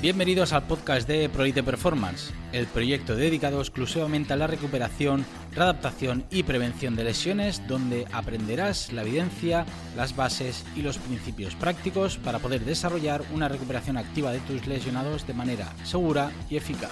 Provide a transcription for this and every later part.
Bienvenidos al podcast de ProElite Performance, el proyecto dedicado exclusivamente a la recuperación, readaptación y prevención de lesiones, donde aprenderás la evidencia, las bases y los principios prácticos para poder desarrollar una recuperación activa de tus lesionados de manera segura y eficaz.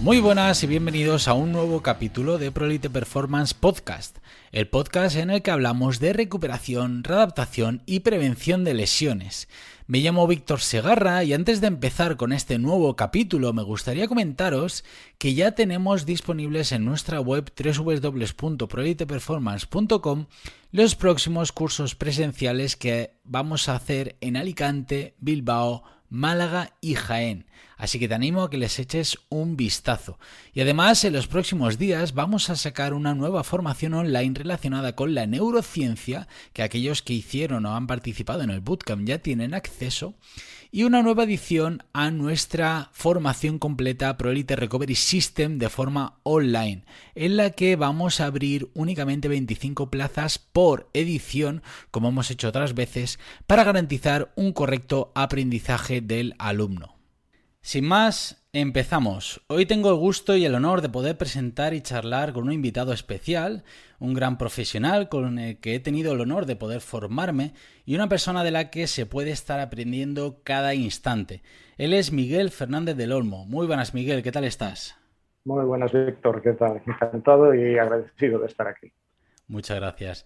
Muy buenas y bienvenidos a un nuevo capítulo de ProElite Performance Podcast, el podcast en el que hablamos de recuperación, readaptación y prevención de lesiones. Me llamo Víctor Segarra y antes de empezar con este nuevo capítulo me gustaría comentaros que ya tenemos disponibles en nuestra web www.proeliteperformance.com los próximos cursos presenciales que vamos a hacer en Alicante, Bilbao, Málaga y Jaén. Así que te animo a que les eches un vistazo. Y además, en los próximos días vamos a sacar una nueva formación online relacionada con la neurociencia, que aquellos que hicieron o han participado en el bootcamp ya tienen acceso, y una nueva edición a nuestra formación completa ProElite Recovery System de forma online, en la que vamos a abrir únicamente 25 plazas por edición, como hemos hecho otras veces, para garantizar un correcto aprendizaje del alumno. Sin más, empezamos. Hoy tengo el gusto y el honor de poder presentar y charlar con un invitado especial, un gran profesional con el que he tenido el honor de poder formarme y una persona de la que se puede estar aprendiendo cada instante. Él es Miguel Fernández del Olmo. Muy buenas, Miguel, ¿qué tal estás? Muy buenas, Víctor, ¿qué tal? Encantado y agradecido de estar aquí. Muchas gracias.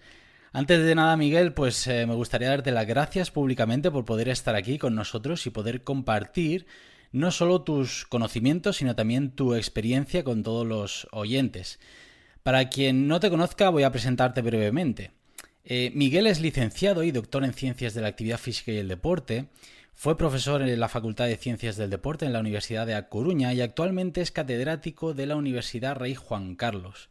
Antes de nada, Miguel, pues me gustaría darte las gracias públicamente por poder estar aquí con nosotros y poder compartir no solo tus conocimientos, sino también tu experiencia con todos los oyentes. Para quien no te conozca, voy a presentarte brevemente. Miguel es licenciado y doctor en Ciencias de la Actividad Física y el Deporte. Fue profesor en la Facultad de Ciencias del Deporte en la Universidad de A Coruña y actualmente es catedrático de la Universidad Rey Juan Carlos.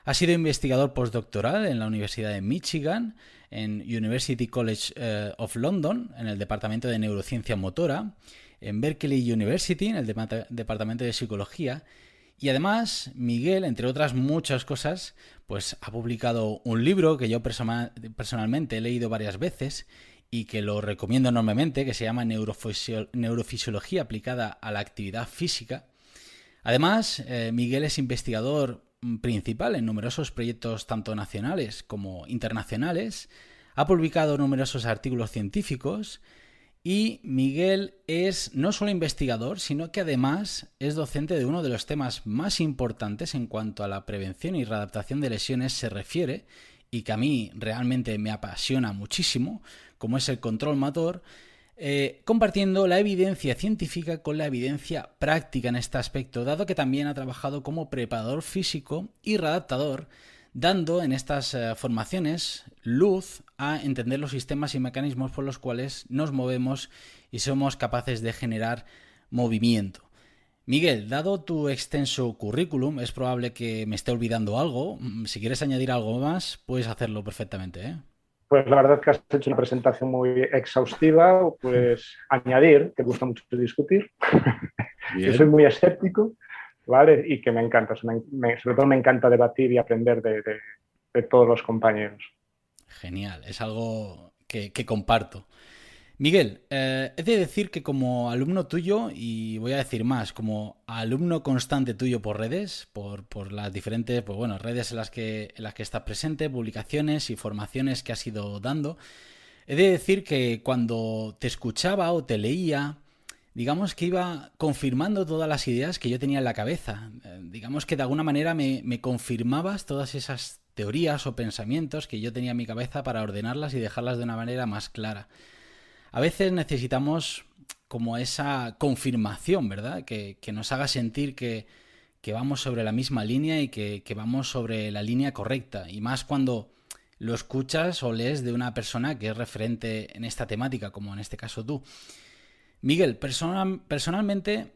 Ha sido investigador postdoctoral en la Universidad de Michigan, en University College of London, en el Departamento de Neurociencia Motora, en Berkeley University, en el Departamento de Psicología. Y además, Miguel, entre otras muchas cosas, pues ha publicado un libro que yo personalmente he leído varias veces y que lo recomiendo enormemente, que se llama Neurofisiología aplicada a la actividad física. Además, Miguel es investigador principal en numerosos proyectos tanto nacionales como internacionales. Ha publicado numerosos artículos científicos. Y Miguel es no solo investigador, sino que además es docente de uno de los temas más importantes en cuanto a la prevención y readaptación de lesiones se refiere, y que a mí realmente me apasiona muchísimo, como es el control motor, compartiendo la evidencia científica con la evidencia práctica en este aspecto, dado que también ha trabajado como preparador físico y readaptador, dando en estas formaciones luz a entender los sistemas y mecanismos por los cuales nos movemos y somos capaces de generar movimiento. Miguel, dado tu extenso currículum, es probable que me esté olvidando algo. Si quieres añadir algo más, puedes hacerlo perfectamente, ¿eh? Pues la verdad es que has hecho una presentación muy exhaustiva. Pues añadir, que me gusta mucho discutir, que soy muy escéptico, ¿vale? Y que me encanta, sobre todo me encanta debatir y aprender de todos los compañeros. Genial, es algo que comparto. Miguel, he de decir que como alumno tuyo, y voy a decir más, como alumno constante tuyo por redes, por las diferentes redes en las que estás presente, publicaciones y formaciones que has ido dando, he de decir que cuando te escuchaba o te leía, digamos que iba confirmando todas las ideas que yo tenía en la cabeza. Digamos que de alguna manera me confirmabas todas esas teorías o pensamientos que yo tenía en mi cabeza para ordenarlas y dejarlas de una manera más clara. A veces necesitamos como esa confirmación, ¿verdad? Que nos haga sentir que vamos sobre la misma línea y que vamos sobre la línea correcta. Y más cuando lo escuchas o lees de una persona que es referente en esta temática, como en este caso tú. Miguel, personalmente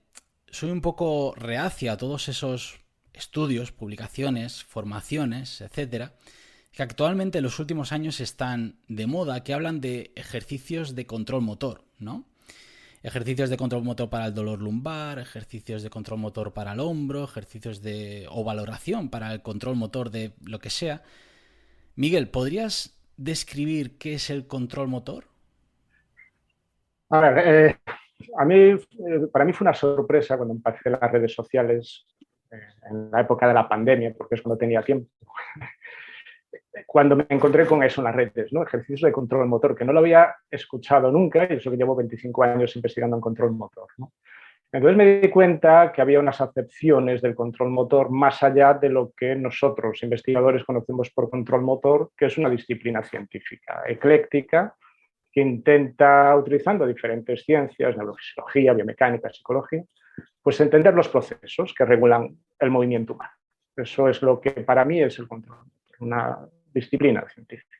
soy un poco reacio a todos esos estudios, publicaciones, formaciones, etcétera, que actualmente en los últimos años están de moda, que hablan de ejercicios de control motor, ¿no? ejercicios de control motor para el dolor lumbar, ejercicios de control motor para el hombro, ejercicios de o valoración para el control motor de lo que sea. Miguel, ¿podrías describir qué es el control motor? A ver, para mí fue una sorpresa cuando empecé las redes sociales en la época de la pandemia, porque es cuando tenía tiempo. Cuando me encontré con eso en las redes, ¿no? Ejercicios de control motor, que no lo había escuchado nunca, y eso que llevo 25 años investigando en control motor, ¿no? Entonces me di cuenta que había unas acepciones del control motor más allá de lo que nosotros, investigadores, conocemos por control motor, que es una disciplina científica ecléctica que intenta, utilizando diferentes ciencias, neurofisiología, biomecánica, psicología, pues entender los procesos que regulan el movimiento humano. Eso es lo que para mí es el control motor, una disciplina científica.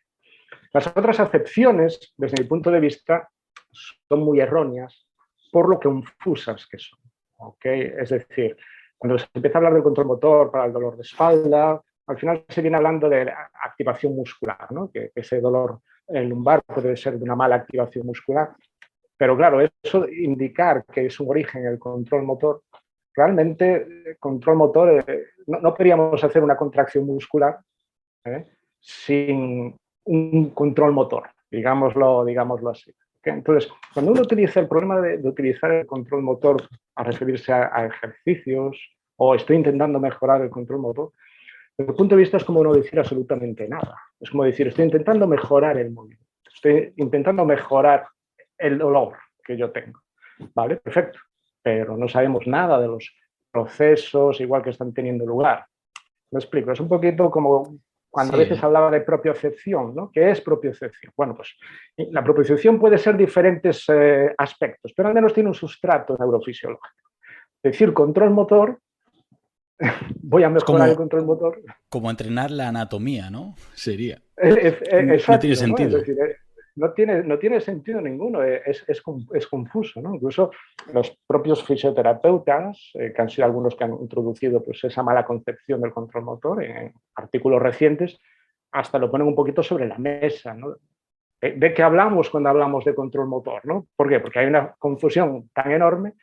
Las otras acepciones, desde mi punto de vista, son muy erróneas por lo confusas que son. ¿Okay? Es decir, cuando se empieza a hablar del control motor para el dolor de espalda, al final se viene hablando de activación muscular, ¿no? Que ese dolor lumbar puede ser de una mala activación muscular. Pero claro, eso indicar que es un origen el control motor, realmente control motor, no queríamos hacer una contracción muscular sin un control motor, digámoslo así. ¿Okay? Entonces, cuando uno utiliza el problema de utilizar el control motor a referirse a ejercicios o estoy intentando mejorar el control motor, desde el punto de vista es como no decir absolutamente nada. Es como decir, estoy intentando mejorar el movimiento, estoy intentando mejorar el dolor que yo tengo. Vale, perfecto, pero no sabemos nada de los procesos igual que están teniendo lugar. Me explico, es un poquito como cuando Sí. a veces hablaba de propiocepción, ¿no? ¿Qué es propiocepción? Bueno, pues la propiocepción puede ser diferentes aspectos, pero al menos tiene un sustrato neurofisiológico. Es decir, control motor, voy a mejorar el control motor. Como entrenar la anatomía, ¿no? Sería. Exacto, No tiene ¿no? Es sentido. decir, no tiene sentido ninguno, es confuso, ¿no? Incluso los propios fisioterapeutas, que han sido algunos que han introducido pues, esa mala concepción del control motor en artículos recientes, hasta lo ponen un poquito sobre la mesa, ¿no? ¿De qué hablamos cuando hablamos de control motor? ¿No? ¿Por qué? Porque hay una confusión tan enorme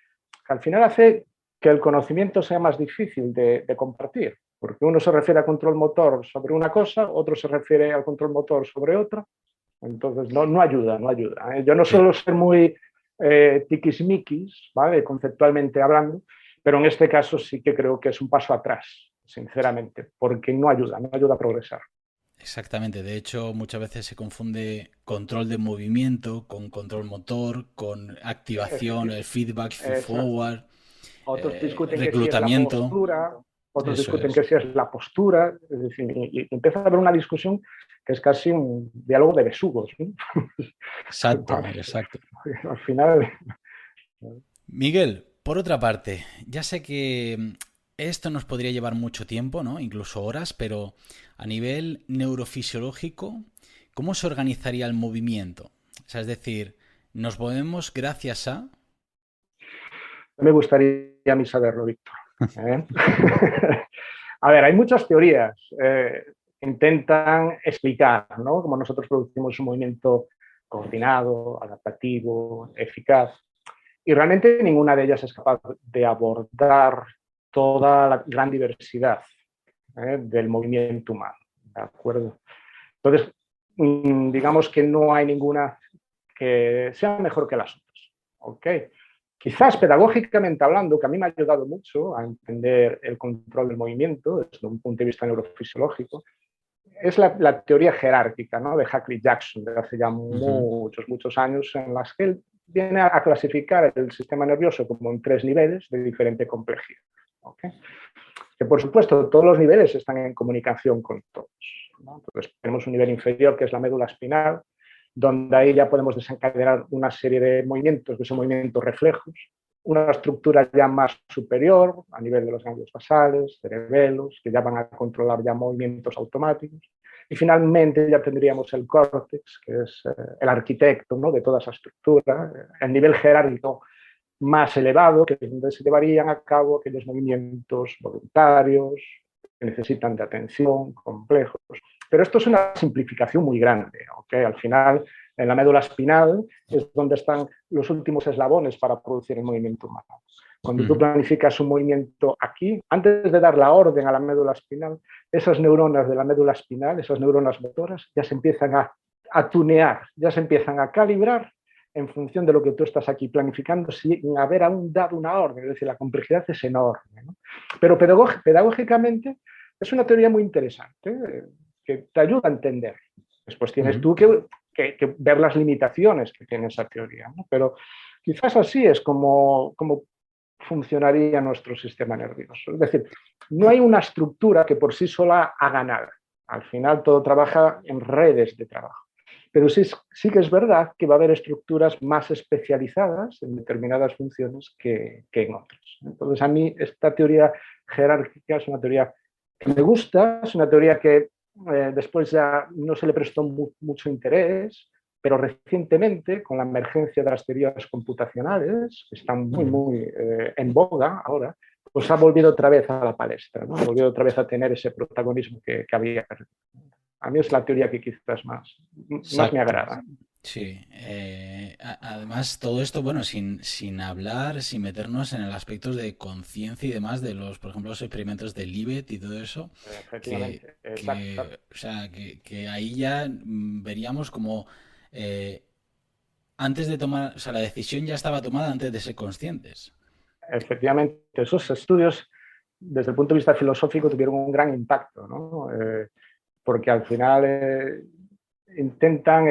que al final hace que el conocimiento sea más difícil de compartir, porque uno se refiere a control motor sobre una cosa, otro se refiere al control motor sobre otra, entonces no ayuda. Yo no suelo ser muy tiquismiquis, ¿vale? Conceptualmente hablando, pero en este caso sí que creo que es un paso atrás, sinceramente, porque no ayuda a progresar. Exactamente, de hecho muchas veces se confunde control de movimiento con control motor, con activación, el feedback, feed forward, Otros discuten que si es la reclutamiento. postura, otros Eso discuten es. que si es la postura, es decir, y empieza a haber una discusión que es casi un diálogo de besugos, ¿no? Exacto, Vale. exacto. Al final... Miguel, por otra parte, ya sé que esto nos podría llevar mucho tiempo, ¿no? Incluso horas, pero a nivel neurofisiológico, ¿cómo se organizaría el movimiento? O sea, es decir, nos movemos gracias a... Me gustaría a mí saberlo, Víctor. A ver, hay muchas teorías que intentan explicar, ¿no? Cómo nosotros producimos un movimiento coordinado, adaptativo, eficaz. Y realmente ninguna de ellas es capaz de abordar toda la gran diversidad del movimiento humano. ¿De acuerdo? Entonces, digamos que no hay ninguna que sea mejor que las otras. ¿Ok? Quizás pedagógicamente hablando, que a mí me ha ayudado mucho a entender el control del movimiento desde un punto de vista neurofisiológico, es la teoría jerárquica, ¿no? De Hackley Jackson, de hace ya muchos años, en las que él viene a clasificar el sistema nervioso como en 3 niveles de diferente complejidad. ¿Okay? Que por supuesto todos los niveles están en comunicación con todos, ¿no? Entonces tenemos un nivel inferior que es la médula espinal, donde ahí ya podemos desencadenar una serie de movimientos que son movimientos reflejos, una estructura ya más superior a nivel de los ganglios basales, cerebelos, que ya van a controlar ya movimientos automáticos. Y finalmente ya tendríamos el córtex, que es el arquitecto, ¿no? De toda esa estructura, el nivel jerárquico más elevado, que es donde se llevarían a cabo aquellos movimientos voluntarios que necesitan de atención, complejos. Pero esto es una simplificación muy grande, ¿okay? Al final En la médula espinal es donde están los últimos eslabones para producir el movimiento humano. Cuando tú planificas un movimiento aquí, antes de dar la orden a la médula espinal, esas neuronas de la médula espinal, esas neuronas motoras, ya se empiezan a tunear, ya se empiezan a calibrar en función de lo que tú estás aquí planificando sin haber aún dado una orden. Es decir, la complejidad es enorme, ¿no? Pero pedagógicamente es una teoría muy interesante, que te ayuda a entender. Después tienes tú que ver las limitaciones que tiene esa teoría, ¿no? Pero quizás así es como funcionaría nuestro sistema nervioso. Es decir, no hay una estructura que por sí sola haga nada. Al final todo trabaja en redes de trabajo. Pero sí que es verdad que va a haber estructuras más especializadas en determinadas funciones que en otras. Entonces, a mí esta teoría jerárquica es una teoría que me gusta, es una teoría que después ya no se le prestó mucho interés, pero recientemente, con la emergencia de las teorías computacionales, que están muy en boga ahora, pues ha volvido otra vez a la palestra, ¿no? Ha volvido otra vez a tener ese protagonismo que había perdido. A mí es la teoría que quizás más me agrada. Sí, además todo esto, bueno, sin hablar, sin meternos en el aspecto de conciencia y demás de los, por ejemplo, los experimentos de Libet y todo eso, Efectivamente, exacto. o sea, que ahí ya veríamos como antes de tomar, o sea, la decisión ya estaba tomada antes de ser conscientes. Efectivamente, esos estudios, desde el punto de vista filosófico, tuvieron un gran impacto, ¿no? Porque al final intentan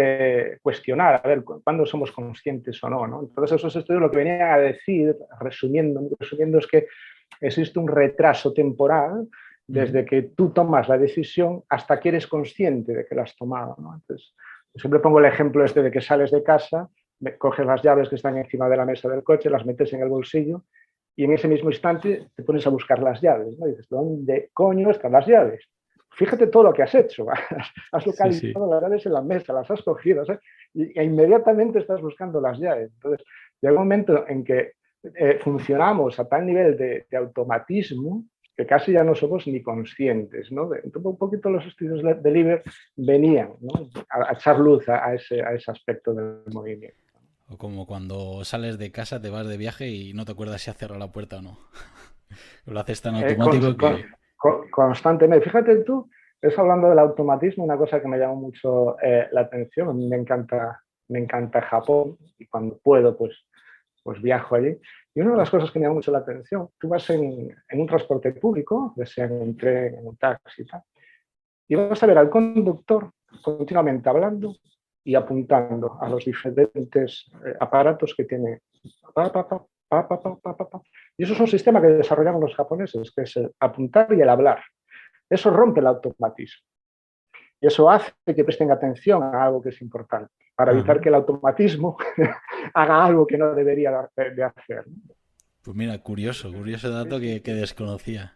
cuestionar, a ver, cuándo somos conscientes o no, ¿no? Entonces esos estudios lo que venían a decir, resumiendo, es que existe un retraso temporal desde que tú tomas la decisión hasta que eres consciente de que la has tomado, ¿no? Entonces, yo siempre pongo el ejemplo este de que sales de casa, coges las llaves que están encima de la mesa del coche, las metes en el bolsillo y en ese mismo instante te pones a buscar las llaves, ¿no? Y dices, ¿dónde coño están las llaves? Fíjate todo lo que has hecho, has localizado las llaves en la mesa, las has cogido, ¿sabes? E inmediatamente estás buscando las llaves. Entonces, llega un momento en que funcionamos a tal nivel de automatismo que casi ya no somos ni conscientes, ¿no? Entonces, un poquito los estudios de Lieber venían, ¿no? a echar luz a ese aspecto del movimiento. O como cuando sales de casa, te vas de viaje y no te acuerdas si has cerrado la puerta o no. Lo haces tan automático que... Constantemente. Fíjate tú, es hablando del automatismo, una cosa que me llama mucho la atención. A mí me encanta Japón y cuando puedo, pues viajo allí. Y una de las cosas que me llama mucho la atención, tú vas en un transporte público, ya sea en un tren, en un taxi y tal, y vas a ver al conductor continuamente hablando y apuntando a los diferentes aparatos que tiene. Y eso es un sistema que desarrollaron los japoneses, que es el apuntar y el hablar. Eso rompe el automatismo. Y eso hace que presten atención a algo que es importante, para evitar que el automatismo haga algo que no debería de hacer. Pues mira, curioso dato que desconocía.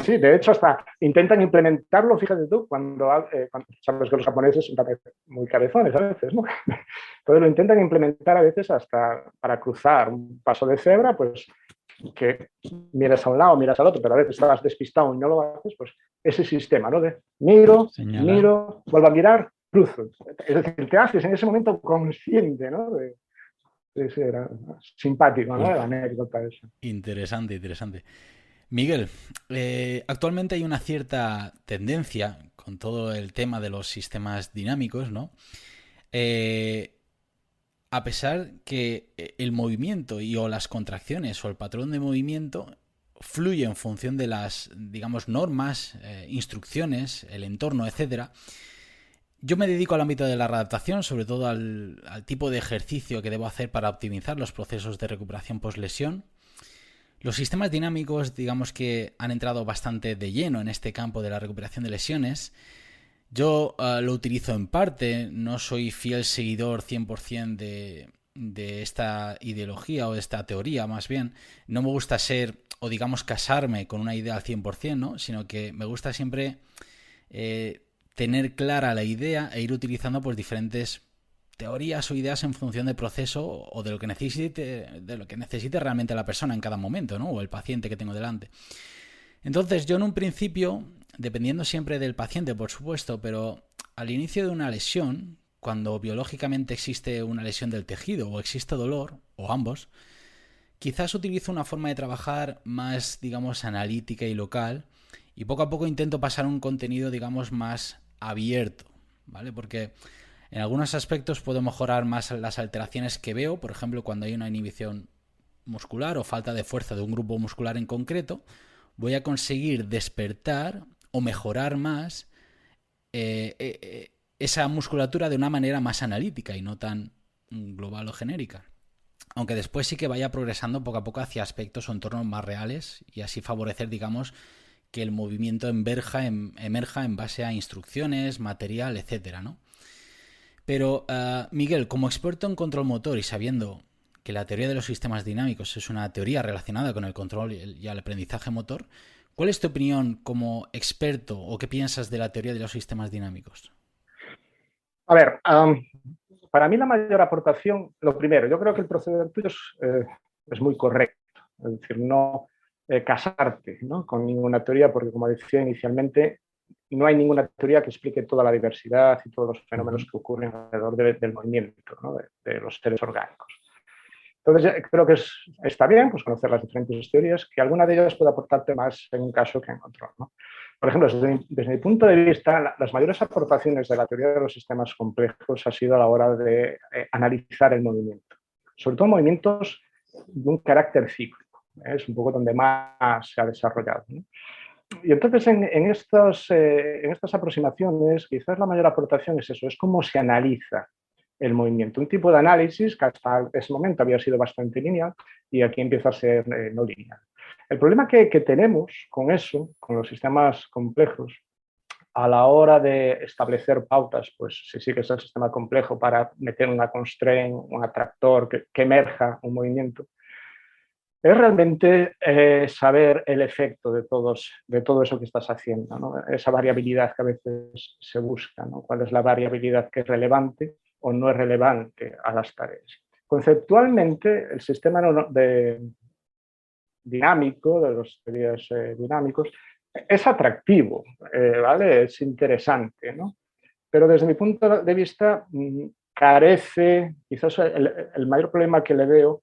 Sí, de hecho, hasta intentan implementarlo, fíjate tú, cuando sabes que los japoneses son muy cabezones a veces, ¿no? Entonces lo intentan implementar a veces hasta para cruzar un paso de cebra, pues que mires a un lado, miras al otro, pero a veces estás despistado y no lo haces, pues ese sistema, ¿no? De miro, vuelvo a mirar, cruzo. Es decir, te haces en ese momento consciente, ¿no? Era simpático, ¿no? La anécdota esa. Interesante. Miguel, actualmente hay una cierta tendencia con todo el tema de los sistemas dinámicos, ¿no? A pesar que el movimiento o las contracciones o el patrón de movimiento fluye en función de las, digamos, normas, instrucciones, el entorno, etcétera. Yo me dedico al ámbito de la readaptación, sobre todo al tipo de ejercicio que debo hacer para optimizar los procesos de recuperación post-lesión. Los sistemas dinámicos, digamos que han entrado bastante de lleno en este campo de la recuperación de lesiones. Yo lo utilizo en parte, no soy fiel seguidor 100% de esta ideología o de esta teoría, más bien. No me gusta ser, o digamos, casarme con una idea al 100%, ¿no? Sino que me gusta siempre tener clara la idea e ir utilizando pues diferentes teorías o ideas en función del proceso o de lo que necesite realmente la persona en cada momento, ¿no? O el paciente que tengo delante. Entonces, yo en un principio, dependiendo siempre del paciente, por supuesto, pero al inicio de una lesión, cuando biológicamente existe una lesión del tejido o existe dolor, o ambos, quizás utilizo una forma de trabajar más, digamos, analítica y local, y poco a poco intento pasar un contenido, digamos, más abierto, ¿vale? Porque en algunos aspectos puedo mejorar más las alteraciones que veo, por ejemplo, cuando hay una inhibición muscular o falta de fuerza de un grupo muscular en concreto, voy a conseguir despertar o mejorar más esa musculatura de una manera más analítica y no tan global o genérica. Aunque después sí que vaya progresando poco a poco hacia aspectos o entornos más reales y así favorecer, digamos, que el movimiento emerja en base a instrucciones, material, etcétera, ¿no? Pero, Miguel, como experto en control motor y sabiendo que la teoría de los sistemas dinámicos es una teoría relacionada con el control y el aprendizaje motor, ¿cuál es tu opinión como experto o qué piensas de la teoría de los sistemas dinámicos? A ver, para mí la mayor aportación, lo primero, yo creo que el proceder tuyo es muy correcto. Es decir, no casarte, ¿no?, con ninguna teoría, porque como decía inicialmente, no hay ninguna teoría que explique toda la diversidad y todos los fenómenos que ocurren alrededor del movimiento, ¿no?, de los seres orgánicos. Entonces, creo que está bien pues, conocer las diferentes teorías, que alguna de ellas puede aportarte más en un caso que en otro, ¿no? Por ejemplo, desde mi punto de vista, las mayores aportaciones de la teoría de los sistemas complejos ha sido a la hora de analizar el movimiento, sobre todo movimientos de un carácter cíclico. Es un poco donde más se ha desarrollado, ¿no? Y entonces en estas aproximaciones quizás la mayor aportación es eso, es cómo se analiza el movimiento. Un tipo de análisis que hasta ese momento había sido bastante lineal y aquí empieza a ser no lineal. El problema que tenemos con eso, con los sistemas complejos, a la hora de establecer pautas, pues si sigues el sistema complejo para meter una constraint, un atractor que emerja un movimiento, es realmente saber el efecto de todo eso que estás haciendo, ¿no? Esa variabilidad que a veces se busca, ¿no? ¿Cuál es la variabilidad que es relevante o no es relevante a las tareas? Conceptualmente, el sistema dinámico, de los teorías dinámicos, es atractivo, ¿vale? Es interesante, ¿no? Pero desde mi punto de vista carece, quizás el mayor problema que le veo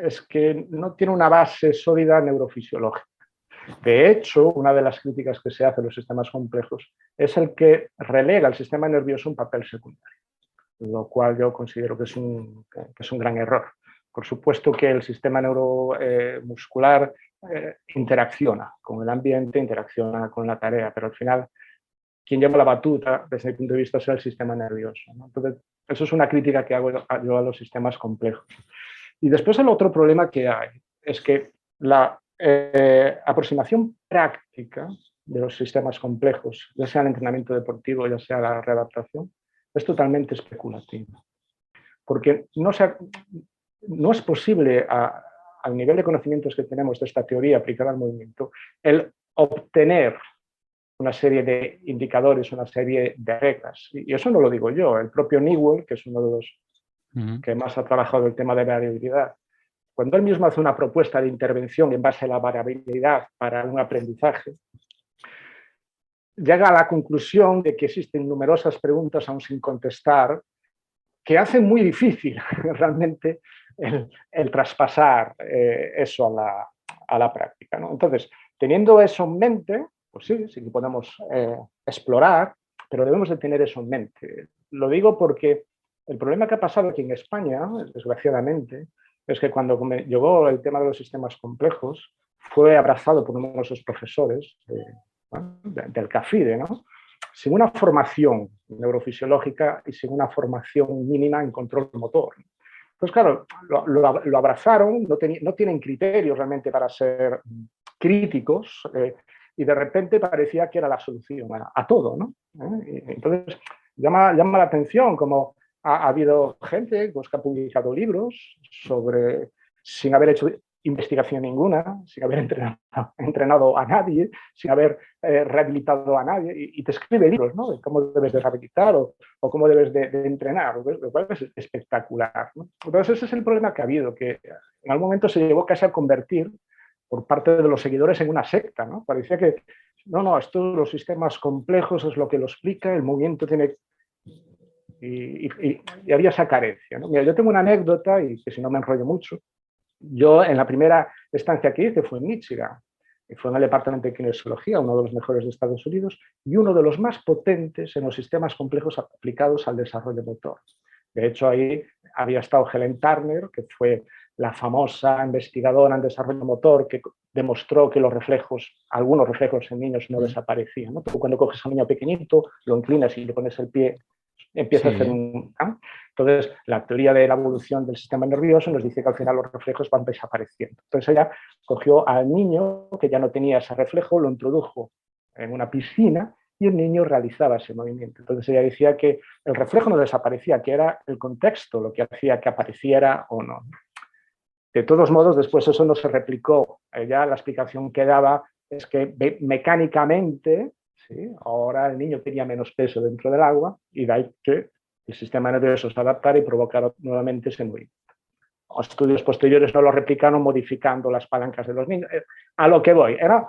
es que no tiene una base sólida neurofisiológica. De hecho, una de las críticas que se hace a los sistemas complejos es el que relega al sistema nervioso un papel secundario, lo cual yo considero que es un gran error. Por supuesto que el sistema neuromuscular interacciona con el ambiente, interacciona con la tarea, pero al final quien lleva la batuta desde mi punto de vista es el sistema nervioso, ¿no? Entonces, eso es una crítica que hago yo a los sistemas complejos. Y después el otro problema que hay es que la aproximación práctica de los sistemas complejos, ya sea el entrenamiento deportivo, ya sea la readaptación, es totalmente especulativa. Porque no es posible, al nivel de conocimientos que tenemos de esta teoría aplicada al movimiento, el obtener una serie de indicadores, una serie de reglas. Y eso no lo digo yo, el propio Newell, que es uno de los que más ha trabajado el tema de variabilidad, cuando él mismo hace una propuesta de intervención en base a la variabilidad para un aprendizaje, llega a la conclusión de que existen numerosas preguntas aún sin contestar que hacen muy difícil realmente el traspasar eso a la práctica, ¿no? Entonces, teniendo eso en mente, pues sí que podemos explorar, pero debemos de tener eso en mente. Lo digo porque el problema que ha pasado aquí en España, desgraciadamente, es que cuando llegó el tema de los sistemas complejos, fue abrazado por numerosos profesores del CAFIDE, ¿no?, sin una formación neurofisiológica y sin una formación mínima en control motor. Entonces, claro, lo abrazaron, no tienen criterios realmente para ser críticos y de repente parecía que era la solución a todo, ¿no? Entonces, llama la atención como ha habido gente pues, que ha publicado libros sin haber hecho investigación ninguna, sin haber entrenado a nadie, sin haber rehabilitado a nadie, y te escribe libros, ¿no?, de cómo debes de rehabilitar o cómo debes de entrenar, lo cual es espectacular, ¿no? Entonces ese es el problema que ha habido, que en algún momento se llegó casi a convertir por parte de los seguidores en una secta, ¿no? Parecía que, no, estos los sistemas complejos es lo que lo explica, el movimiento tiene... y había esa carencia, ¿no? Mira, yo tengo una anécdota, y que si no me enrollo mucho. Yo, en la primera estancia que hice fue en Michigan, y fue en el departamento de kinesiología, uno de los mejores de Estados Unidos, y uno de los más potentes en los sistemas complejos aplicados al desarrollo motor. De hecho, ahí había estado Helen Turner, que fue la famosa investigadora en desarrollo motor, que demostró que los reflejos, algunos reflejos en niños no desaparecían, ¿no? Tú cuando coges a un niño pequeñito, lo inclinas y le pones el pie, empieza a hacer un... ¿ah? Entonces, la teoría de la evolución del sistema nervioso nos dice que al final los reflejos van desapareciendo. Entonces ella cogió al niño que ya no tenía ese reflejo, lo introdujo en una piscina y el niño realizaba ese movimiento. Entonces ella decía que el reflejo no desaparecía, que era el contexto lo que hacía que apareciera o no. De todos modos, después eso no se replicó. Ella, la explicación que daba es que mecánicamente, ¿sí?, ahora el niño tenía menos peso dentro del agua y de ahí que el sistema nervioso se adaptara y provocara nuevamente ese movimiento. Estudios posteriores no lo replicaron modificando las palancas de los niños. A lo que voy, era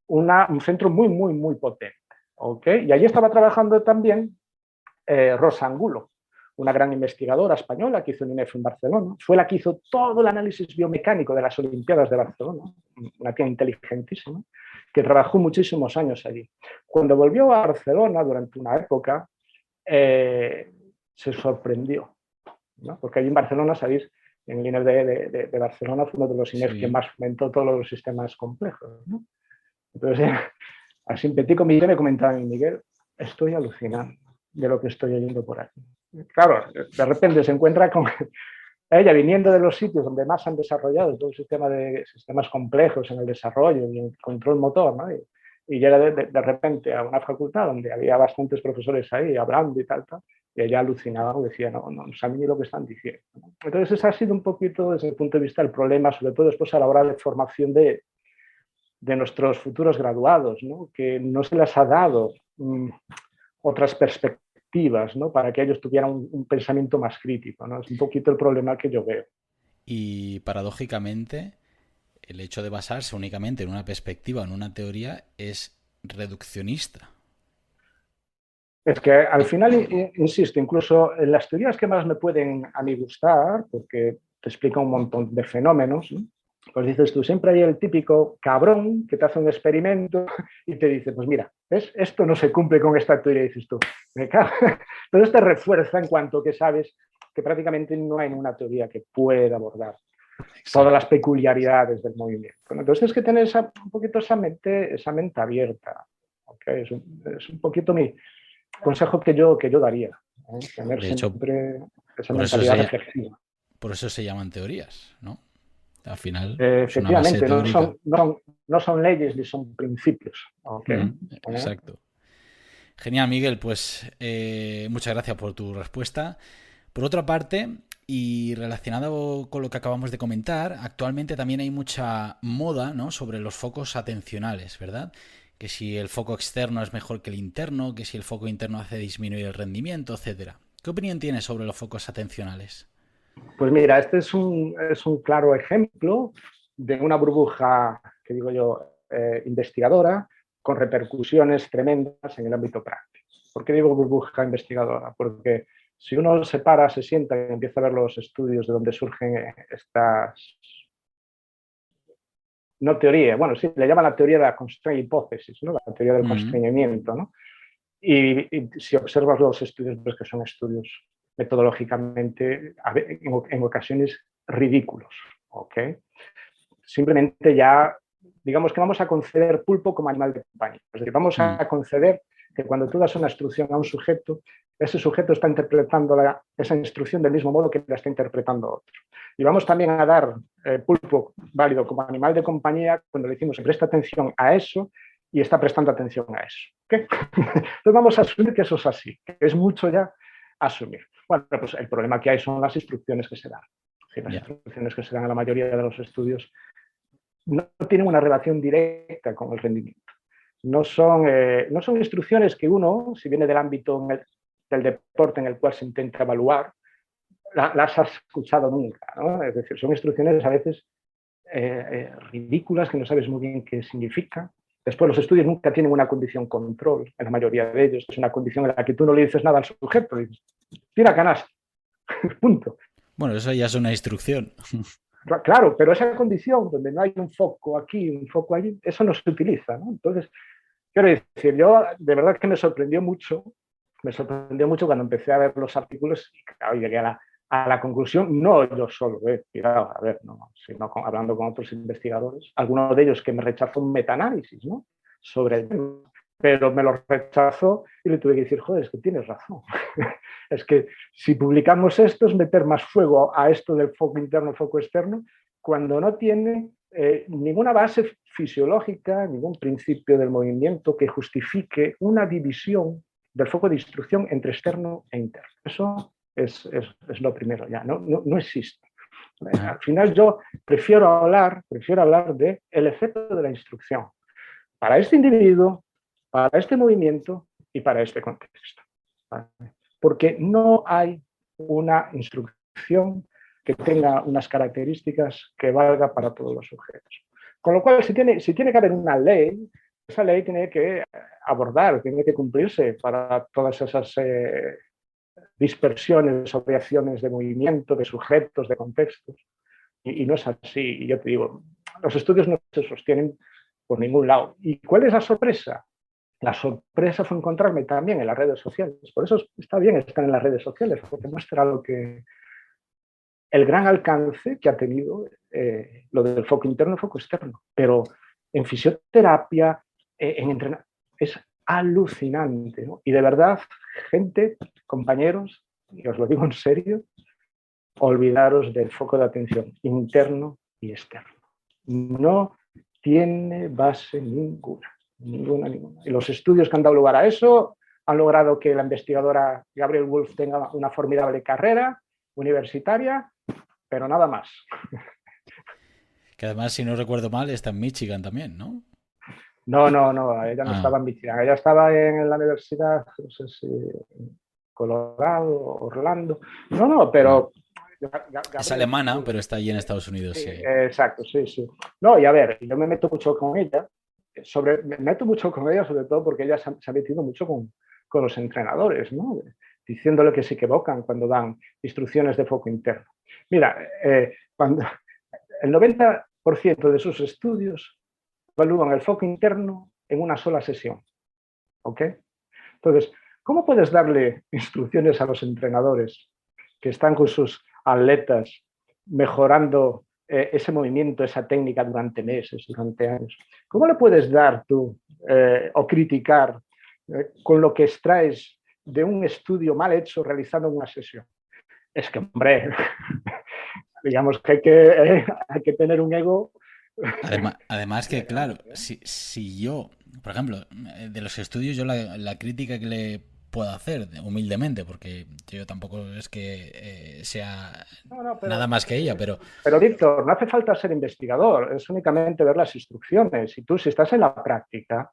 un centro muy, muy, muy potente. ¿Okay? Y allí estaba trabajando también Rosa Angulo, una gran investigadora española que hizo un INEF en Barcelona. Fue la que hizo todo el análisis biomecánico de las Olimpiadas de Barcelona, una tía inteligentísima, que trabajó muchísimos años allí. Cuando volvió a Barcelona durante una época, se sorprendió, ¿no? Porque allí en Barcelona, sabéis, en el INEF de Barcelona fue uno de los INEF que más fomentó todos los sistemas complejos, ¿no? Entonces, así en petit comité me comentaba Miguel, estoy alucinando de lo que estoy oyendo por aquí. Claro, de repente se encuentra con ella viniendo de los sitios donde más han desarrollado todo el sistema de sistemas complejos en el desarrollo y en el control motor, ¿no? Y llega de repente a una facultad donde había bastantes profesores ahí hablando y tal, y ella alucinaba, decía, no saben ni lo que están diciendo, ¿no? Entonces ese ha sido un poquito desde el punto de vista del problema, sobre todo después a la hora de formación de nuestros futuros graduados, ¿no? Que no se les ha dado otras perspectivas, ¿no? Para que ellos tuvieran un pensamiento más crítico, ¿no? Es un poquito el problema que yo veo. Y paradójicamente, el hecho de basarse únicamente en una perspectiva, en una teoría, es reduccionista. Es que al final, insisto, incluso en las teorías que más me pueden a mí gustar, porque te explica un montón de fenómenos, ¿no? Pues dices tú, siempre hay el típico cabrón que te hace un experimento y te dice, pues mira, ¿ves? Esto no se cumple con esta teoría, y dices tú, me cago. Entonces te refuerza en cuanto que sabes que prácticamente no hay ninguna teoría que pueda abordar todas las peculiaridades del movimiento. Entonces tienes que tener un poquito esa mente abierta. ¿Okay? Es un poquito mi consejo que yo daría. Tener De hecho, siempre esa mentalidad reflexiva. Por eso se llaman teorías, ¿no? Al final es una base Efectivamente, teórica. no son leyes ni son principios. ¿Okay? Exacto. Genial, Miguel. Pues muchas gracias por tu respuesta. Por otra parte, y relacionado con lo que acabamos de comentar, actualmente también hay mucha moda, ¿no?, sobre los focos atencionales, ¿verdad? Que si el foco externo es mejor que el interno, que si el foco interno hace disminuir el rendimiento, etcétera. ¿Qué opinión tienes sobre los focos atencionales? Pues mira, este es un claro ejemplo de una burbuja, que digo yo, investigadora, con repercusiones tremendas en el ámbito práctico. ¿Por qué digo burbuja investigadora? Porque si uno se para, se sienta y empieza a ver los estudios de donde surgen estas, no teoría, bueno, sí, le llaman la teoría de la constraint hipótesis, ¿no? La teoría del constreñimiento, ¿no? Y si observas los estudios, ves que son estudios metodológicamente, en ocasiones, ridículos. ¿Okay? Simplemente ya, digamos que vamos a conceder pulpo como animal de compañía. Es decir, vamos a conceder que cuando tú das una instrucción a un sujeto, ese sujeto está interpretando esa instrucción del mismo modo que la está interpretando otro. Y vamos también a dar pulpo válido como animal de compañía cuando le decimos que presta atención a eso y está prestando atención a eso. ¿Okay? Entonces vamos a asumir que eso es así, que es mucho ya asumir. Bueno, pues el problema que hay son las instrucciones que se dan. Sí, las instrucciones que se dan a la mayoría de los estudios no tienen una relación directa con el rendimiento. No son instrucciones que uno, si viene del ámbito del deporte en el cual se intenta evaluar, las has escuchado nunca, ¿no? Es decir, son instrucciones a veces ridículas, que no sabes muy bien qué significan, Después, los estudios nunca tienen una condición control, en la mayoría de ellos. Es una condición en la que tú no le dices nada al sujeto, le dices, tira canasta, punto. Bueno, eso ya es una instrucción. Claro, pero esa condición donde no hay un foco aquí, un foco allí, eso no se utiliza, ¿no? Entonces, quiero decir, yo de verdad que me sorprendió mucho cuando empecé a ver los artículos y claro, llegué a la conclusión, no yo solo, cuidado, a ver, no, sino hablando con otros investigadores, algunos de ellos que me rechazó un metaanálisis, ¿no? Sobre el tema, pero me lo rechazó y le tuve que decir, joder, es que tienes razón. Es que si publicamos esto es meter más fuego a esto del foco interno, foco externo, cuando no tiene ninguna base fisiológica, ningún principio del movimiento que justifique una división del foco de instrucción entre externo e interno. Eso es lo primero, ya no existe. Al final yo prefiero hablar de el efecto de la instrucción para este individuo, para este movimiento y para este contexto. ¿Vale? Porque no hay una instrucción que tenga unas características que valga para todos los sujetos. Con lo cual, si tiene que haber una ley, esa ley tiene que abordar, tiene que cumplirse para todas esas dispersiones o variaciones de movimiento, de sujetos, de contextos. Y no es así. Y yo te digo, los estudios no se sostienen por ningún lado. ¿Y cuál es la sorpresa? La sorpresa fue encontrarme también en las redes sociales. Por eso está bien estar en las redes sociales, porque muestra el gran alcance que ha tenido lo del foco interno y foco externo. Pero en fisioterapia, en entrenamiento, es alucinante, ¿no? Y de verdad, gente, compañeros, y os lo digo en serio, olvidaros del foco de atención interno y externo. No tiene base ninguna. Y los estudios que han dado lugar a eso han logrado que la investigadora Gabrielle Wolf tenga una formidable carrera universitaria, pero nada más. Que además, si no recuerdo mal, está en Michigan también, ¿no? No, ella no estaba en Michigan, ella estaba en la universidad, no sé si Colorado, Orlando. No, pero... Es alemana, pero está allí en Estados Unidos, sí. Exacto, sí. No, y a ver, yo me meto mucho con ella, sobre todo porque ella se ha metido mucho con los entrenadores, ¿no? Diciéndole que se equivocan cuando dan instrucciones de foco interno. Mira, cuando el 90% de sus estudios evalúan el foco interno en una sola sesión. ¿Ok? Entonces, ¿cómo puedes darle instrucciones a los entrenadores que están con sus atletas mejorando ese movimiento, esa técnica durante meses, durante años? ¿Cómo le puedes dar tú o criticar con lo que extraes de un estudio mal hecho realizado en una sesión? Es que, hombre, digamos que hay que tener un ego. Además que, claro, si yo, por ejemplo, de los estudios, yo la crítica que le puedo hacer, humildemente, porque yo tampoco es que sea nada más que ella, pero... Pero, Víctor, no hace falta ser investigador, es únicamente ver las instrucciones. Y tú, si estás en la práctica,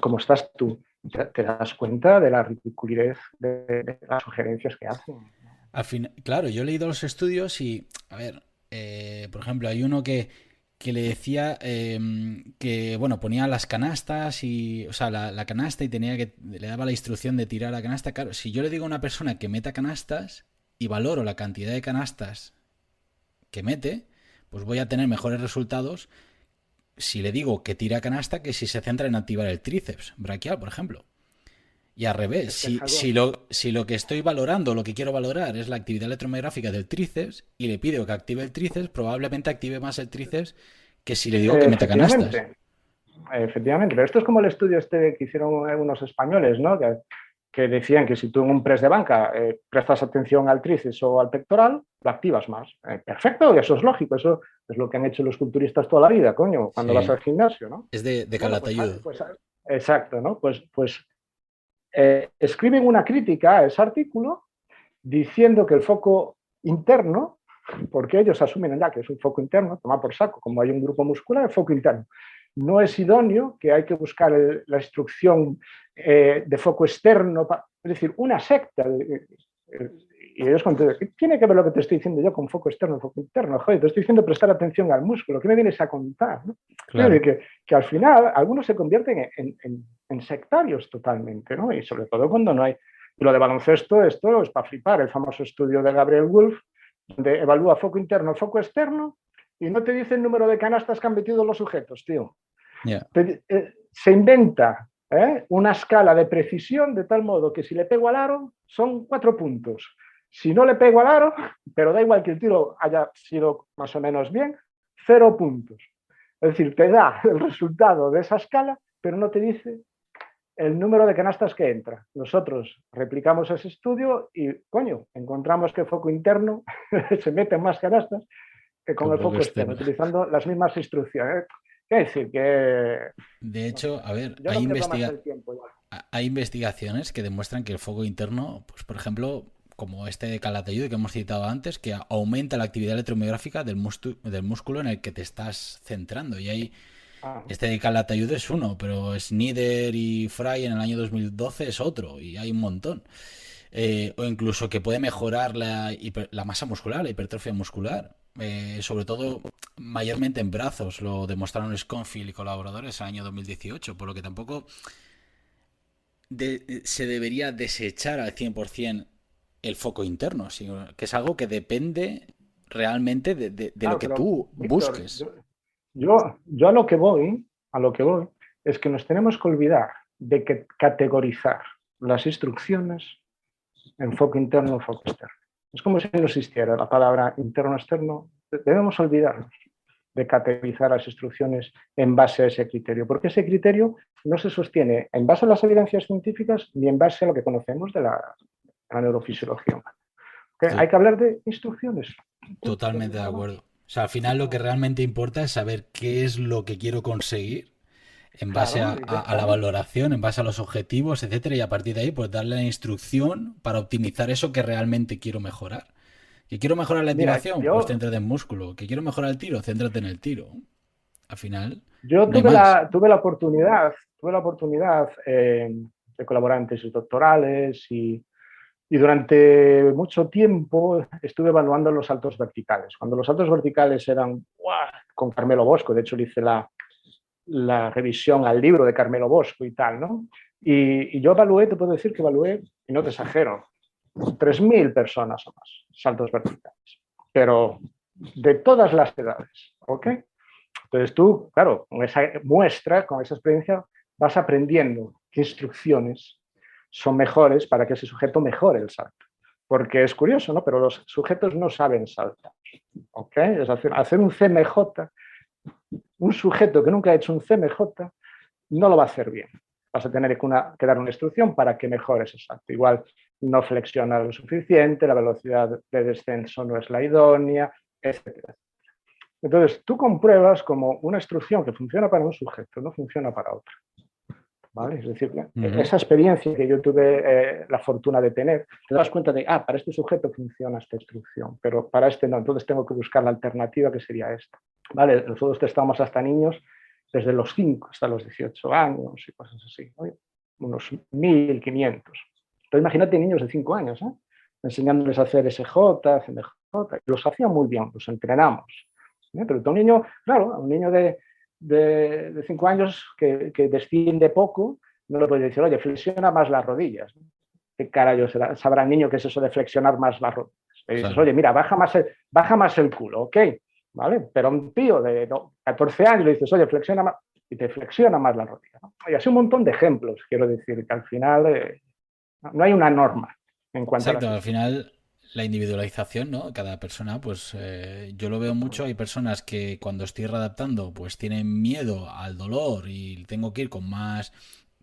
como estás tú, te das cuenta de la ridiculez de las sugerencias que hacen. Al fin, claro, yo he leído los estudios y, a ver, por ejemplo, hay uno que le decía que, bueno, ponía las canastas y, o sea, la canasta y le daba la instrucción de tirar la canasta. Claro, si yo le digo a una persona que meta canastas y valoro la cantidad de canastas que mete, pues voy a tener mejores resultados si le digo que tira canasta que si se centra en activar el tríceps braquial, por ejemplo. Y al revés, si lo que estoy valorando, lo que quiero valorar es la actividad electromiográfica del tríceps y le pido que active el tríceps, probablemente active más el tríceps que si le digo que meta canastas. Efectivamente, pero esto es como el estudio que hicieron unos españoles, ¿no? Que decían que si tú en un press de banca prestas atención al tríceps o al pectoral, lo activas más. Perfecto, y eso es lógico, eso es lo que han hecho los culturistas toda la vida, coño, cuando vas al gimnasio, ¿no? Es de Calatayud. Exacto, ¿no? Pues escriben una crítica a ese artículo diciendo que el foco interno, porque ellos asumen ya que es un foco interno, toma por saco, como hay un grupo muscular, el foco interno no es idóneo, que hay que buscar la instrucción de foco externo, es decir, una secta. y ellos contesten, ¿qué tiene que ver lo que te estoy diciendo yo con foco externo, foco interno? Joder, te estoy diciendo prestar atención al músculo, ¿qué me vienes a contar? ¿No? Claro. Que al final algunos se convierten en sectarios totalmente, ¿no? Y sobre todo cuando no hay... Y lo de baloncesto, esto es para flipar, el famoso estudio de Gabriel Wolf, donde evalúa foco interno, foco externo, y no te dice el número de canastas que han metido los sujetos, tío. Yeah. Se inventa una escala de precisión de tal modo que si le pego al aro son 4 puntos. Si no le pego al aro, pero da igual que el tiro haya sido más o menos bien, 0 puntos. Es decir, te da el resultado de esa escala, pero no te dice el número de canastas que entra. Nosotros replicamos ese estudio y, coño, encontramos que el foco interno se mete más canastas que con el foco externo, utilizando las mismas instrucciones. Quiere decir que... De hecho, a ver, yo hay investigaciones que demuestran que el foco interno, pues por ejemplo, como este de Calatayud que hemos citado antes, que aumenta la actividad electromiográfica del músculo en el que te estás centrando. Y hay este de Calatayud es uno, pero Snyder y Fry en el año 2012 es otro, y hay un montón. O incluso que puede mejorar la masa muscular, la hipertrofia muscular. Sobre todo, mayormente en brazos, lo demostraron Schoenfield y colaboradores en el año 2018, por lo que tampoco se debería desechar al 100% el foco interno, sino que es algo que depende realmente de lo que tú busques. Yo a lo que voy es que nos tenemos que olvidar de que categorizar las instrucciones en foco interno o foco externo. Es como si no existiera la palabra interno-externo. Debemos olvidarnos de categorizar las instrucciones en base a ese criterio, porque ese criterio no se sostiene en base a las evidencias científicas ni en base a lo que conocemos de la neurofisiología humana. Sí. Hay que hablar de instrucciones. Totalmente de acuerdo. O sea, al final lo que realmente importa es saber qué es lo que quiero conseguir en base a la valoración, en base a los objetivos, etcétera, y a partir de ahí pues darle la instrucción para optimizar eso que realmente quiero mejorar. Que quiero mejorar la activación, pues céntrate en músculo. Que quiero mejorar el tiro, céntrate en el tiro. Al final. Yo tuve la oportunidad de colaborar en tesis doctorales y durante mucho tiempo estuve evaluando los saltos verticales. Cuando los saltos verticales eran con Carmelo Bosco, de hecho le hice la revisión al libro de Carmelo Bosco y tal, ¿no? Y yo evalué, te puedo decir que evalué, y no te exagero, 3.000 personas o más, saltos verticales, pero de todas las edades, ¿ok? Entonces tú, claro, con esa muestra, con esa experiencia, vas aprendiendo qué instrucciones son mejores para que ese sujeto mejore el salto. Porque es curioso, ¿no? Pero los sujetos no saben saltar, ¿ok? Es hacer un CMJ, un sujeto que nunca ha hecho un CMJ no lo va a hacer bien. Vas a tener que dar una instrucción para que mejore ese salto. Igual no flexiona lo suficiente, la velocidad de descenso no es la idónea, etc. Entonces, tú compruebas como una instrucción que funciona para un sujeto no funciona para otro. ¿Vale? Es decir, esa experiencia que yo tuve la fortuna de tener, te das cuenta de, para este sujeto funciona esta instrucción, pero para este no, entonces tengo que buscar la alternativa que sería esta. ¿Vale? Nosotros testamos hasta niños desde los 5 hasta los 18 años y cosas así, ¿no? Unos 1.500. Entonces imagínate niños de 5 años, enseñándoles a hacer SJ, CMJ, los hacían muy bien, los entrenamos. Pero un niño, claro, un niño de 5 años que desciende poco, no le puedes decir, oye, flexiona más las rodillas. ¿Qué carajo sabrá el niño qué es eso de flexionar más las rodillas? Le dices, oye, mira, baja más el culo, ¿ok? ¿Vale? Pero a un tío de 14 años le dices, oye, flexiona más, y te flexiona más la rodilla, ¿no? Y así un montón de ejemplos, quiero decir, que al final no hay una norma en cuanto a al final la individualización, ¿no? Cada persona, pues yo lo veo mucho. Hay personas que cuando estoy readaptando, pues tienen miedo al dolor y tengo que ir con más,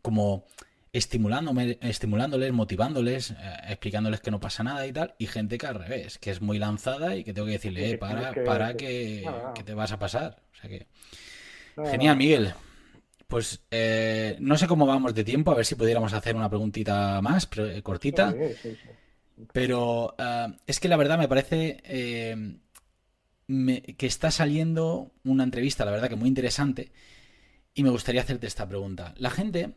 como estimulándoles, motivándoles, explicándoles que no pasa nada y tal. Y gente que al revés, que es muy lanzada y que tengo que decirle, que te vas a pasar. O sea que... Genial, Miguel. Pues no sé cómo vamos de tiempo, a ver si pudiéramos hacer una preguntita más, cortita. Sí. Pero es que la verdad me parece que está saliendo una entrevista, la verdad que muy interesante, y me gustaría hacerte esta pregunta. La gente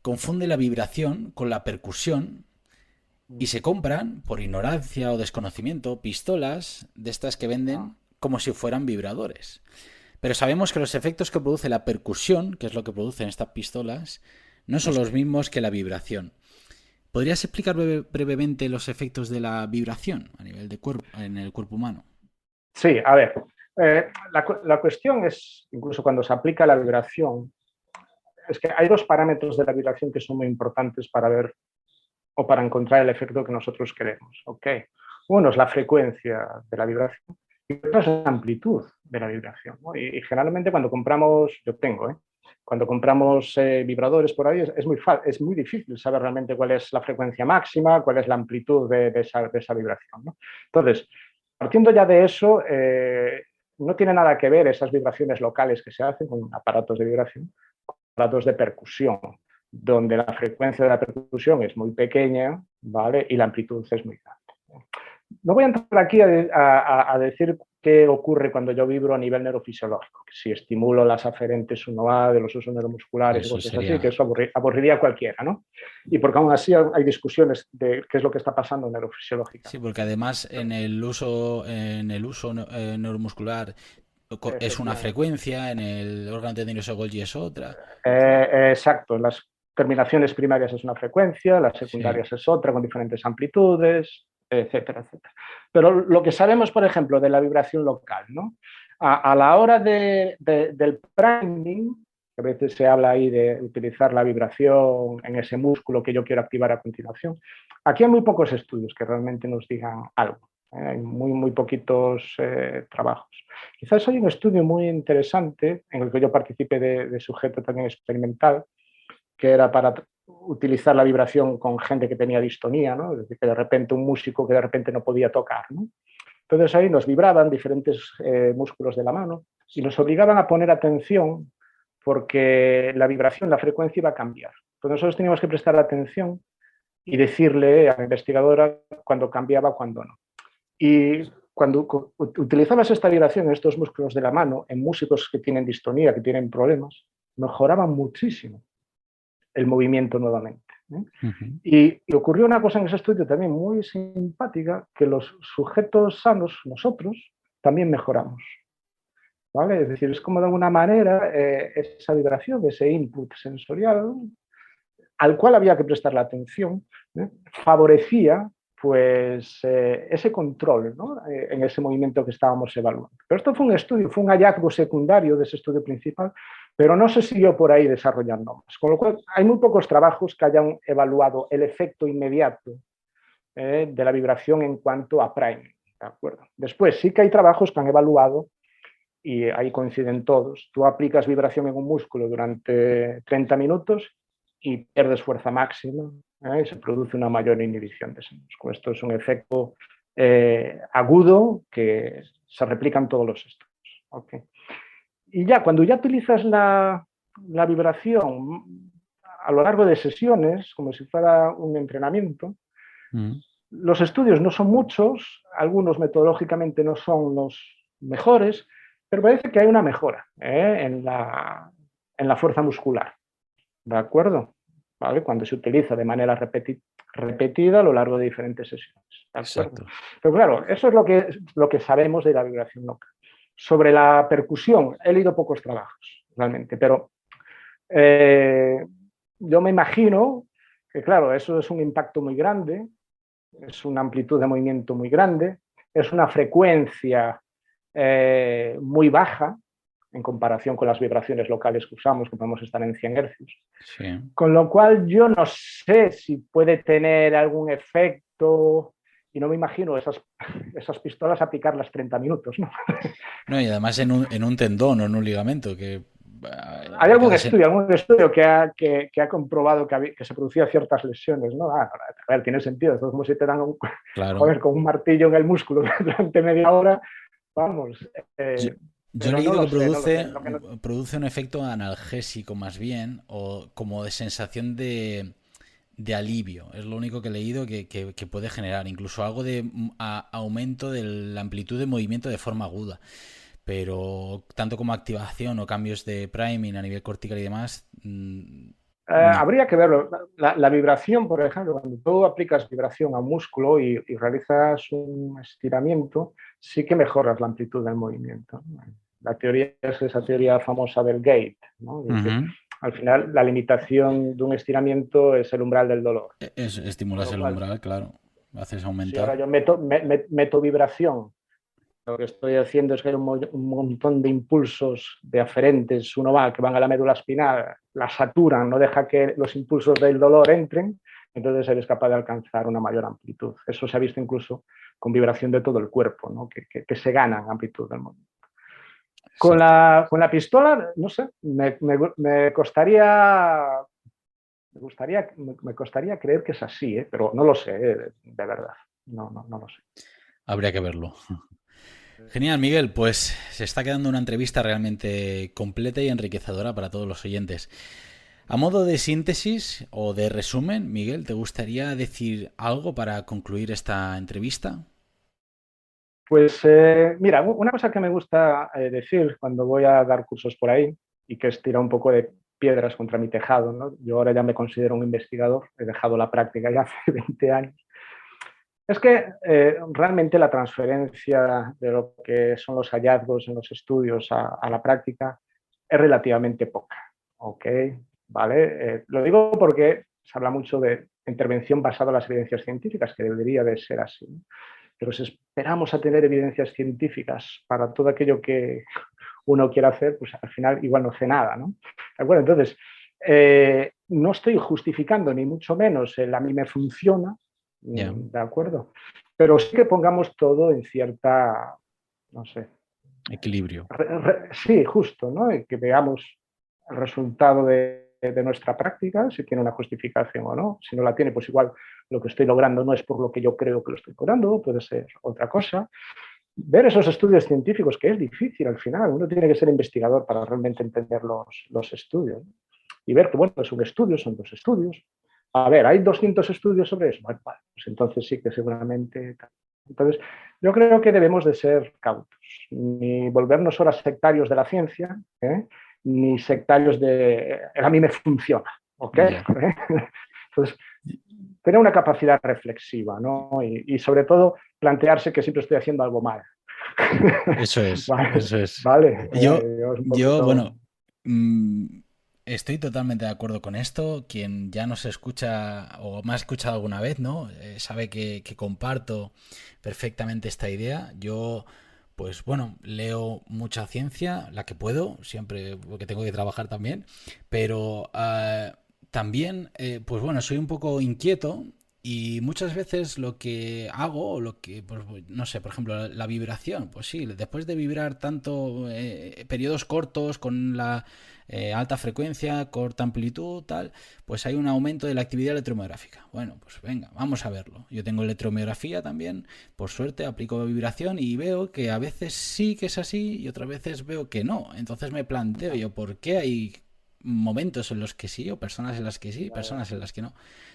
confunde la vibración con la percusión Y se compran, por ignorancia o desconocimiento, pistolas de estas que venden como si fueran vibradores. Pero sabemos que los efectos que produce la percusión, que es lo que producen estas pistolas, no son los mismos que la vibración. ¿Podrías explicar brevemente los efectos de la vibración a nivel de cuerpo, en el cuerpo humano? Sí, a ver, la cuestión es, incluso cuando se aplica la vibración, es que hay dos parámetros de la vibración que son muy importantes para ver o para encontrar el efecto que nosotros queremos. ¿Okay? Uno es la frecuencia de la vibración y otro es la amplitud de la vibración, ¿no? Y generalmente cuando compramos, cuando compramos vibradores por ahí es muy difícil saber realmente cuál es la frecuencia máxima, cuál es la amplitud de esa vibración, ¿no? Entonces, partiendo ya de eso, no tiene nada que ver esas vibraciones locales que se hacen con aparatos de vibración, con aparatos de percusión, donde la frecuencia de la percusión es muy pequeña, ¿vale? Y la amplitud es muy grande. No voy a entrar aquí a decir qué ocurre cuando yo vibro a nivel neurofisiológico, que si estimulo las aferentes 1A de los usos neuromusculares y cosas así, que eso aburriría a cualquiera, ¿no? Y porque aún así hay discusiones de qué es lo que está pasando neurofisiológicamente. Sí, porque además en el uso neuromuscular es una frecuencia, en el órgano tendinoso de Golgi es otra. Exacto, las terminaciones primarias es una frecuencia, las secundarias es otra, con diferentes amplitudes, etcétera, etcétera. Pero lo que sabemos, por ejemplo, de la vibración local, ¿no? A la hora del priming, que a veces se habla ahí de utilizar la vibración en ese músculo que yo quiero activar a continuación, aquí hay muy pocos estudios que realmente nos digan algo. Hay muy poquitos trabajos. Quizás hay un estudio muy interesante en el que yo participé de sujeto también experimental, que era para utilizar la vibración con gente que tenía distonía, ¿no? Es decir, que de repente un músico que de repente no podía tocar, ¿no? Entonces ahí nos vibraban diferentes músculos de la mano y nos obligaban a poner atención porque la vibración, la frecuencia iba a cambiar. Entonces nosotros teníamos que prestar atención y decirle a la investigadora cuando cambiaba, cuando no. Y cuando utilizabas esta vibración en estos músculos de la mano, en músicos que tienen distonía, que tienen problemas, mejoraban muchísimo el movimiento nuevamente. Y ocurrió una cosa en ese estudio también muy simpática, que los sujetos sanos, nosotros, también mejoramos. ¿Vale? Es decir, es como de alguna manera esa vibración, ese input sensorial, al cual había que prestar la atención, favorecía pues ese control, ¿no? En ese movimiento que estábamos evaluando. Pero esto fue un estudio, fue un hallazgo secundario de ese estudio principal, pero no se siguió por ahí desarrollando más. Con lo cual, hay muy pocos trabajos que hayan evaluado el efecto inmediato de la vibración en cuanto a priming. ¿De acuerdo? Después, sí que hay trabajos que han evaluado, y ahí coinciden todos, tú aplicas vibración en un músculo durante 30 minutos y pierdes fuerza máxima, y se produce una mayor inhibición de ese músculo. Esto es un efecto agudo que se replica en todos los estudios. ¿Okay? Y ya, cuando ya utilizas la vibración a lo largo de sesiones, como si fuera un entrenamiento, los estudios no son muchos, algunos metodológicamente no son los mejores, pero parece que hay una mejora en la fuerza muscular. ¿De acuerdo? ¿Vale? Cuando se utiliza de manera repetida a lo largo de diferentes sesiones. ¿De acuerdo? Pero claro, eso es lo que sabemos de la vibración local. Sobre la percusión, he leído pocos trabajos, realmente, pero yo me imagino que, claro, eso es un impacto muy grande, es una amplitud de movimiento muy grande, es una frecuencia muy baja en comparación con las vibraciones locales que usamos, que podemos estar en 100 hercios. Sí. Con lo cual yo no sé si puede tener algún efecto, y no me imagino esas pistolas aplicarlas 30 minutos, ¿no? No, y además en un tendón o en un ligamento que... Hay algún estudio que ha comprobado que se producían ciertas lesiones, ¿no? A ver, tiene sentido, es como si te dan con un martillo en el músculo durante media hora, vamos. Yo he leído que produce un efecto analgésico más bien, o como de sensación de alivio. Es lo único que he leído que puede generar. Incluso algo de aumento de la amplitud de movimiento de forma aguda. Pero tanto como activación o cambios de priming a nivel cortical y demás, Habría que verlo. La vibración, por ejemplo, cuando tú aplicas vibración a un músculo y realizas un estiramiento, sí que mejoras la amplitud del movimiento. La teoría es esa teoría famosa del gate, ¿no? Es decir, al final, la limitación de un estiramiento es el umbral del dolor. Estimulas el umbral, claro. Haces Si aumentar. ahora yo meto vibración, lo que estoy haciendo es que hay un montón de impulsos de aferentes, que van a la médula espinal, la saturan, no deja que los impulsos del dolor entren, entonces eres capaz de alcanzar una mayor amplitud. Eso se ha visto incluso con vibración de todo el cuerpo, ¿no? que se gana amplitud del movimiento. Con la pistola, no sé, me costaría creer que es así, pero no lo sé, de verdad. No lo sé. Habría que verlo. Genial, Miguel. Pues se está quedando una entrevista realmente completa y enriquecedora para todos los oyentes. A modo de síntesis o de resumen, Miguel, ¿te gustaría decir algo para concluir esta entrevista? Pues mira, una cosa que me gusta decir cuando voy a dar cursos por ahí y que es tirar un poco de piedras contra mi tejado, ¿no? Yo ahora ya me considero un investigador, he dejado la práctica ya hace 20 años. Es que realmente la transferencia de lo que son los hallazgos en los estudios a la práctica es relativamente poca. ¿Ok? ¿Vale? Lo digo porque se habla mucho de intervención basada en las evidencias científicas, que debería de ser así, ¿no? Pero si esperamos a tener evidencias científicas para todo aquello que uno quiere hacer, pues al final igual no hace nada, ¿no? Bueno, entonces, no estoy justificando ni mucho menos el a mí me funciona, ¿de acuerdo? Pero sí que pongamos todo en cierta, no sé. Equilibrio. Sí, justo, ¿no? Y que veamos el resultado de nuestra práctica, si tiene una justificación o no. Si no la tiene, pues igual lo que estoy logrando no es por lo que yo creo que lo estoy logrando, puede ser otra cosa. Ver esos estudios científicos, que es difícil al final, uno tiene que ser investigador para realmente entender los estudios. Y ver que, bueno, es un estudio, son 2 estudios. A ver, ¿hay 200 estudios sobre eso? Bueno, pues entonces sí que seguramente... Entonces, yo creo que debemos de ser cautos, ni volvernos ahora sectarios de la ciencia, ni sectarios de a mí me funciona, ¿ok? Entonces, tener una capacidad reflexiva, ¿no? Y sobre todo plantearse que siempre estoy haciendo algo mal. Eso es, vale, eso es. vale. Bueno, estoy totalmente de acuerdo con esto. Quien ya nos escucha o me ha escuchado alguna vez, ¿no? Sabe que comparto perfectamente esta idea. Yo, pues bueno, leo mucha ciencia, la que puedo, siempre porque tengo que trabajar también, pero también, pues bueno, soy un poco inquieto y muchas veces lo que hago, o lo que, pues, no sé, por ejemplo, la vibración, pues sí, después de vibrar tanto periodos cortos con la alta frecuencia, corta amplitud, tal, pues hay un aumento de la actividad electromiográfica. Bueno, pues venga, vamos a verlo. Yo tengo electromiografía también, por suerte aplico vibración y veo que a veces sí que es así y otras veces veo que no. Entonces me planteo yo, ¿por qué hay momentos en los que sí o personas en las que sí, personas en las que no?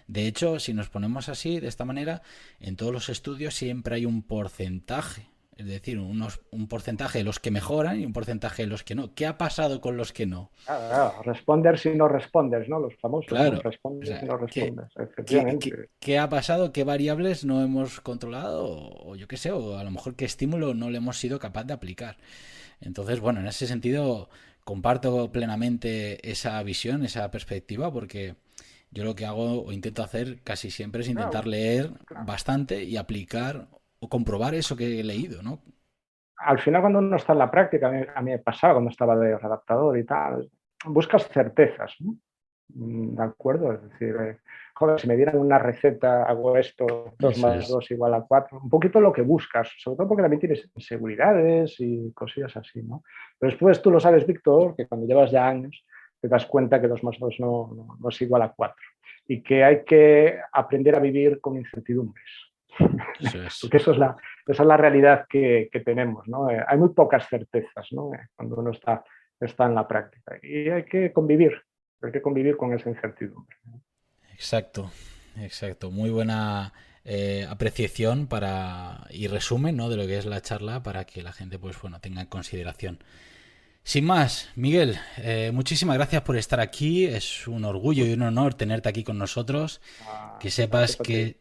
De hecho, si nos ponemos así, de esta manera, en todos los estudios siempre hay un porcentaje, es decir, un porcentaje de los que mejoran y un porcentaje de los que no. ¿Qué ha pasado con los que no? Responder si no respondes, ¿no? Los famosos, ¿no? Claro, o Respondes sea, si no respondes, efectivamente. ¿qué ha pasado? ¿Qué variables no hemos controlado? O yo qué sé, o a lo mejor qué estímulo no le hemos sido capaz de aplicar. Entonces, bueno, en ese sentido comparto plenamente esa visión, esa perspectiva, porque yo lo que hago o intento hacer casi siempre es intentar Claro, leer claro. bastante y aplicar o comprobar eso que he leído, ¿no? Al final, cuando uno está en la práctica, a mí me pasaba cuando estaba de redactador y tal, buscas certezas, ¿no? ¿De acuerdo? Es decir, joder, si me dieran una receta, hago esto, 2 Eso más es. 2 igual a 4, un poquito lo que buscas, sobre todo porque también tienes inseguridades y cosillas así, ¿no? Pero después tú lo sabes, Víctor, que cuando llevas ya años te das cuenta que 2 más 2 no es igual a 4 y que hay que aprender a vivir con incertidumbres. Eso es. Porque esa es la realidad que tenemos, ¿no? Hay muy pocas certezas, ¿no? Cuando uno está en la práctica y hay que convivir con esa incertidumbre. Exacto, exacto. Muy buena apreciación y resumen, ¿no? De lo que es la charla para que la gente, pues bueno, tenga en consideración. Sin más, Miguel, muchísimas gracias por estar aquí. Es un orgullo y un honor tenerte aquí con nosotros. Que sepas Gracias a ti.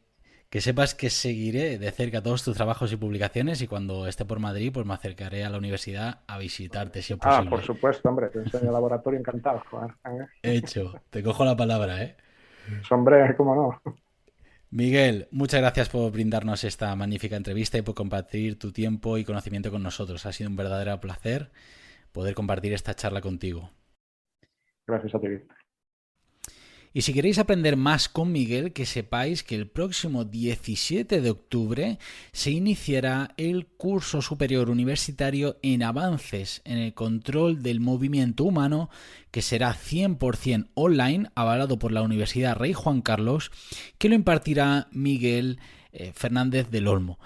que sepas que seguiré de cerca todos tus trabajos y publicaciones y cuando esté por Madrid, pues me acercaré a la universidad a visitarte si es Por posible. supuesto, hombre, te enseño el laboratorio encantado, joder. Hecho, te cojo la palabra, ¿eh? Hombre, cómo no. Miguel, muchas gracias por brindarnos esta magnífica entrevista y por compartir tu tiempo y conocimiento con nosotros. Ha sido un verdadero placer poder compartir esta charla contigo. Gracias a ti. Y si queréis aprender más con Miguel, que sepáis que el próximo 17 de octubre se iniciará el curso superior universitario en avances en el control del movimiento humano, que será 100% online, avalado por la Universidad Rey Juan Carlos, que lo impartirá Miguel Fernández del Olmo.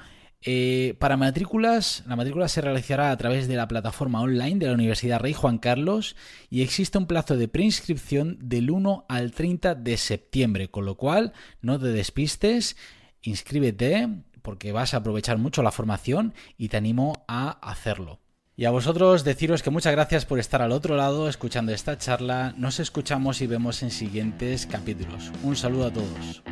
Para matrículas, la matrícula se realizará a través de la plataforma online de la Universidad Rey Juan Carlos y existe un plazo de preinscripción del 1 al 30 de septiembre, con lo cual no te despistes, inscríbete porque vas a aprovechar mucho la formación y te animo a hacerlo. Y a vosotros deciros que muchas gracias por estar al otro lado escuchando esta charla. Nos escuchamos y vemos en siguientes capítulos. Un saludo a todos.